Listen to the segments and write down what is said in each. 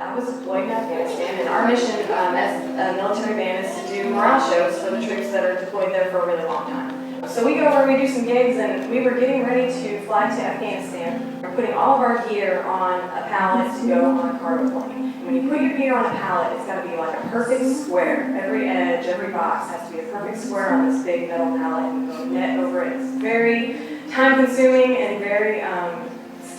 I was deployed in Afghanistan, and our mission as a military band is to do morale shows for the troops that are deployed there for a really long time. So we go over, we do some gigs, and we were getting ready to fly to Afghanistan. We're putting all of our gear on a pallet to go on a cargo plane. And when you put your gear on a pallet, it's got to be like a perfect square. Every edge, every box has to be a perfect square on this big metal pallet, and go net over it. It's very time-consuming and very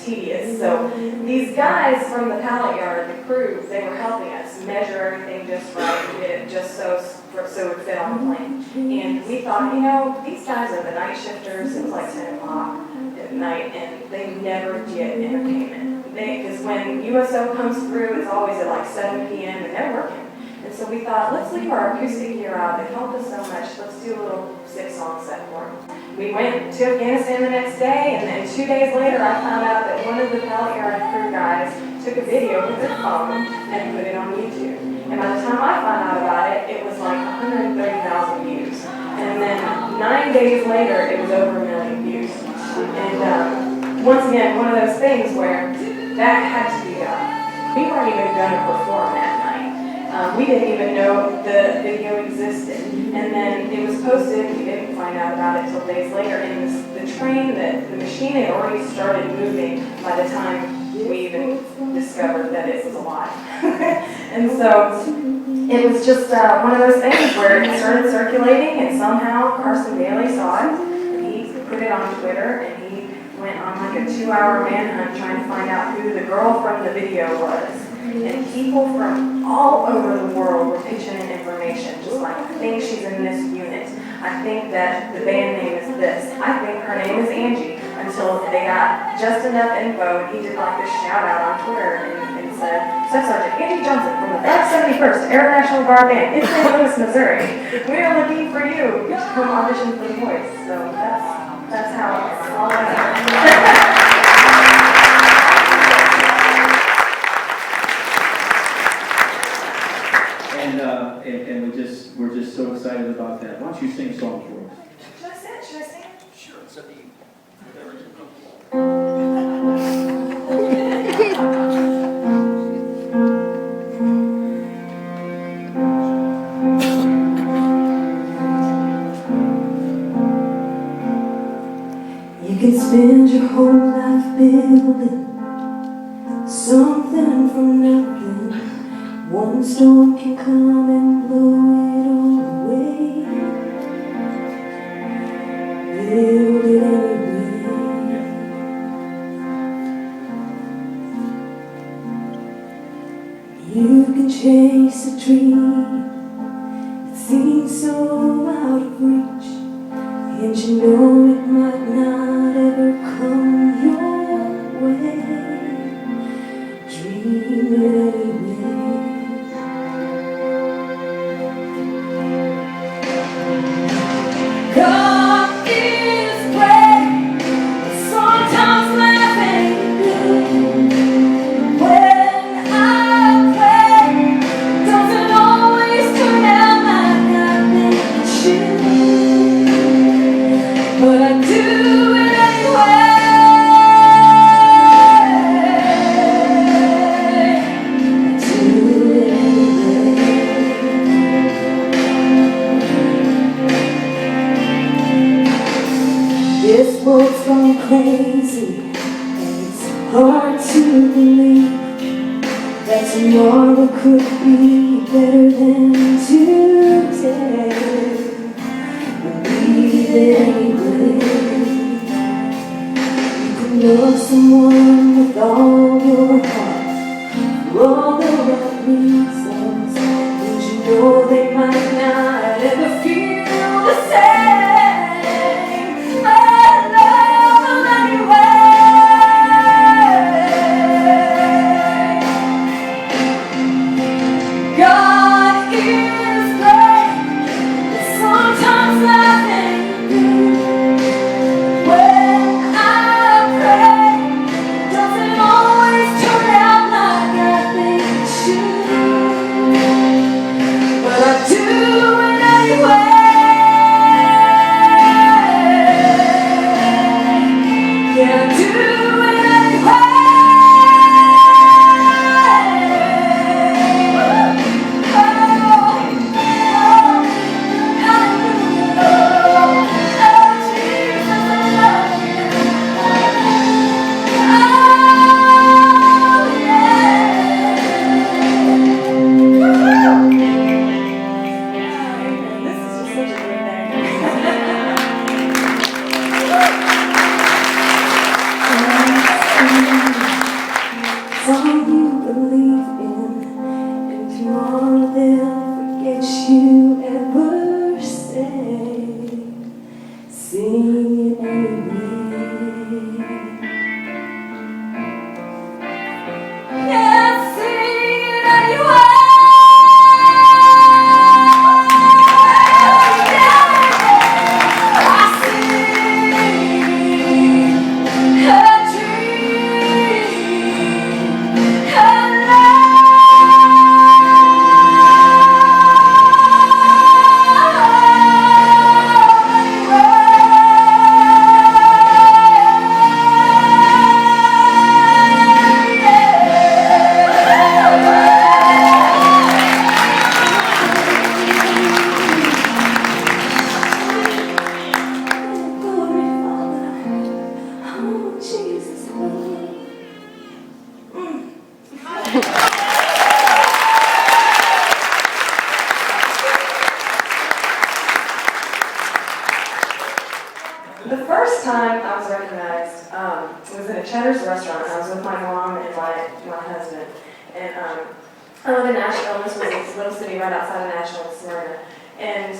tedious. So these guys from the pallet yard, the crew, they were helping us measure everything just right, get it just so it would fit on the plane. And we thought, you know, these guys are the night shifters. It was like 10 o'clock at night, and they never get entertainment. Because when USO comes through, it's always at like 7 p.m. and they're working. And so we thought, let's leave our acoustic gear out. They helped us so much. Let's do a little 6-song set for them. We went to Afghanistan the next day, and then 2 days later, I found out that one of the pallet yard crew guys took a video with their phone and put it on YouTube. And by the time I found out about it, it was like 130,000 views. And then 9 days later, it was over 1 million views. And once again, one of those things where that had to be done. We weren't even going to perform that night. We didn't even know the video existed. And then it was posted, we didn't find out about it until days later, and the train, the machine had already started moving by the time we even discovered that it was alive. And so it was just one of those things where it started circulating, and somehow Carson Bailey saw it, and he put it on Twitter, and he went on like a 2-hour manhunt trying to find out who the girl from the video was. And people from all over the world were pitching in information, just like, I think she's in this unit. I think that the band name is this. I think her name is Angie. Until they got just enough info, and he did like this shout out on Twitter and said, Staff Sergeant Angie Johnson from the 71st Air National Guard Band in St. Louis, Missouri. We are looking for you to come audition for The Voice. So that's how it's all about. And we're just so excited about that. Why don't you sing a song for us? Should I sing? Sure, it's up to you. You can spend your whole life building something from nothing. One storm can come and blow it all away. Build it anyway. You can chase a dream that seems so out of reach, and you know it might not ever come your way. Dream it anyway. God is great, sometimes life ain't good. When I pray, doesn't always turn out like I think it should, but I do it anyway. This world's gone crazy, and it's hard to believe that tomorrow could be better than today. Believe it anyway. You can love someone with all your heart for all the right reasons, and you know they might not ever feel the same. God is great, but sometimes life ain't good. When I pray, doesn't always turn out like I think it should, but I do and I live in Nashville. This was a little city right outside of Nashville, Smyrna. And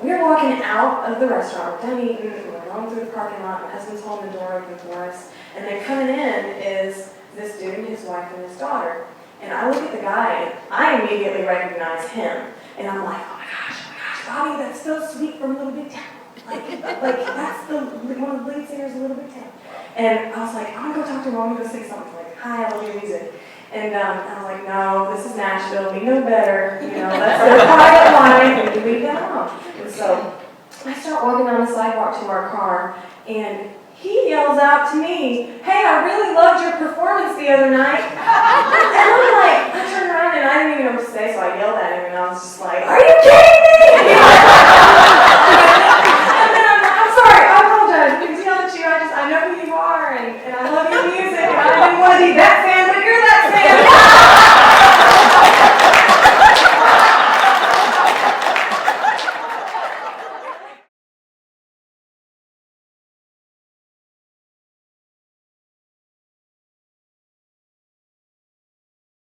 we were walking out of the restaurant. We're done eating. We're going through the parking lot. My husband's holding the door open for us. And then coming in is this dude and his wife and his daughter. And I look at the guy, and I immediately recognize him. And I'm like, oh my gosh, Bobby, that's so sweet from Little Big Town. Like that's one of the lead singers of Little Big Town. And I was like, I'm gonna go talk to him. I'm gonna go say something. Like, hi, I love your music. And I was like, no, this is Nashville. We know better. You know, that's their private life, and leave that alone. And so I start walking down the sidewalk to our car, and he yells out to me, hey, I really loved your performance the other night. And I'm like, I turned around and I didn't even know what to say, so I yelled at him, and I was just like, I